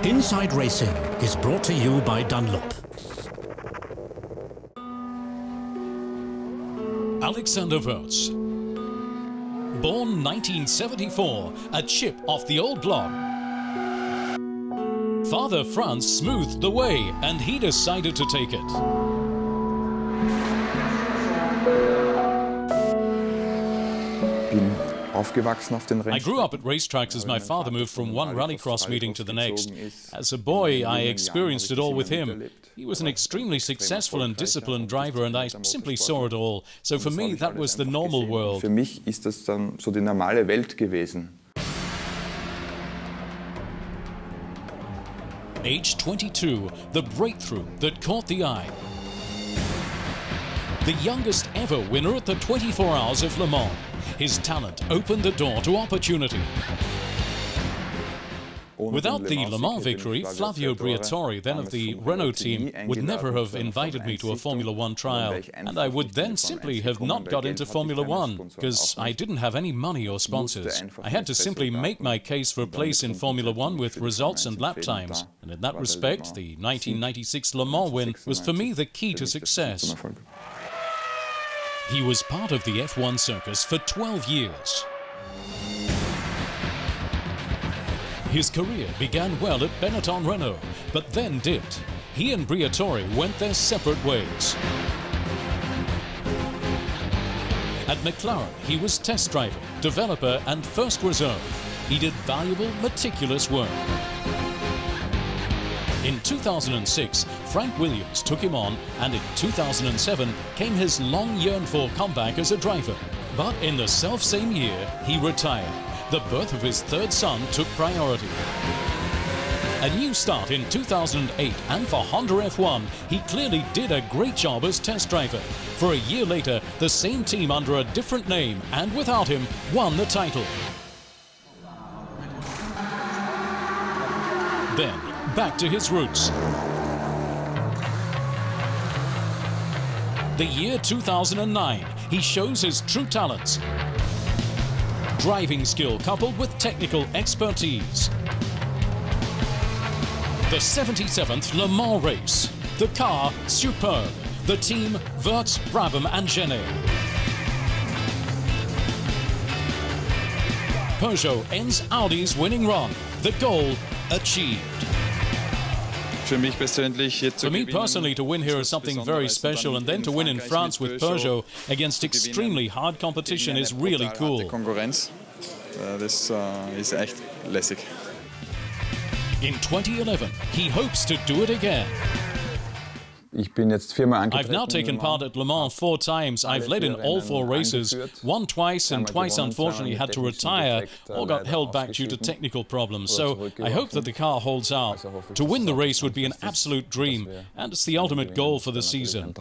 Inside Racing is brought to you by Dunlop. Alexander Wurz. Born 1974, a chip off the old block. Father Franz smoothed the way and he decided to take it. I grew up at racetracks as my father moved from one rallycross meeting to the next. As a boy, I experienced it all with him. He was an extremely successful and disciplined driver, and I simply saw it all. So for me, that was the normal world. Für mich ist das dann so die normale Welt gewesen. Age 22, the breakthrough that caught the eye. The youngest ever winner at the 24 Hours of Le Mans. His talent opened the door to opportunity. Without the Le Mans victory, Flavio Briatore, then of the Renault team, would never have invited me to a Formula One trial, and I would then simply have not got into Formula One, because I didn't have any money or sponsors. I had to simply make my case for a place in Formula One with results and lap times, and in that respect, the 1996 Le Mans win was for me the key to success. He was part of the F1 circus for 12 years. His career began well at Benetton Renault, but then dipped. He and Briatore went their separate ways. At McLaren, he was test driver, developer and first reserve. He did valuable, meticulous work. In 2006, Frank Williams took him on, and in 2007 came his long-yearned-for comeback as a driver. But in the self-same year, he retired. The birth of his third son took priority. A new start in 2008, and for Honda F1, he clearly did a great job as test driver. For a year later, the same team under a different name, and without him, won the title. Then, back to his roots. The year 2009, he shows his true talents. Driving skill coupled with technical expertise. The 77th Le Mans race. The car, superb. The team, Wurz, Brabham and Genet. Peugeot ends Audi's winning run. The goal achieved. For me personally, to win here is something very special, and then to win in France with Peugeot against extremely hard competition is really cool. In 2011, he hopes to do it again. I've now taken part at Le Mans 4 times. I've led in all 4 races, won twice and twice unfortunately had to retire or got held back due to technical problems. So I hope that the car holds out. To win the race would be an absolute dream, and it's the ultimate goal for the season.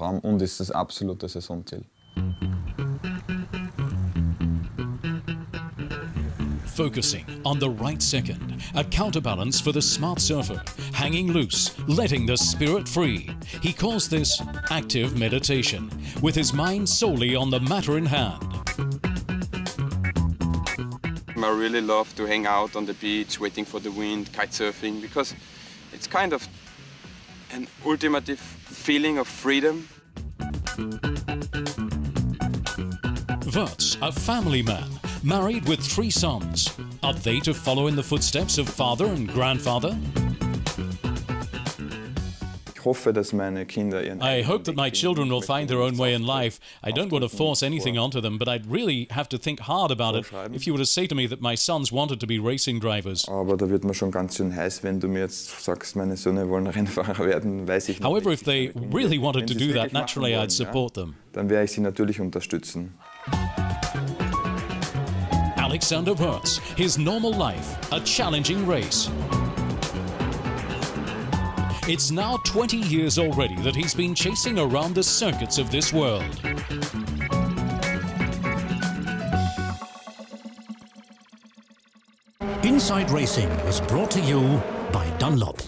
Focusing on the right second, a counterbalance for the smart surfer, hanging loose, letting the spirit free. He calls this active meditation, with his mind solely on the matter in hand. I really love to hang out on the beach, waiting for the wind, kite surfing, because it's kind of an ultimative feeling of freedom. Wurz, a family man, married with 3 sons. Are they to follow in the footsteps of father and grandfather? I hope that my children will find their own way in life. I don't want to force anything onto them, but I'd really have to think hard about it if you were to say to me that my sons wanted to be racing drivers. However, if they really wanted to do that, naturally I'd support them. Alexander Wurz, his normal life, a challenging race. It's now 20 years already that he's been chasing around the circuits of this world. Inside Racing was brought to you by Dunlop.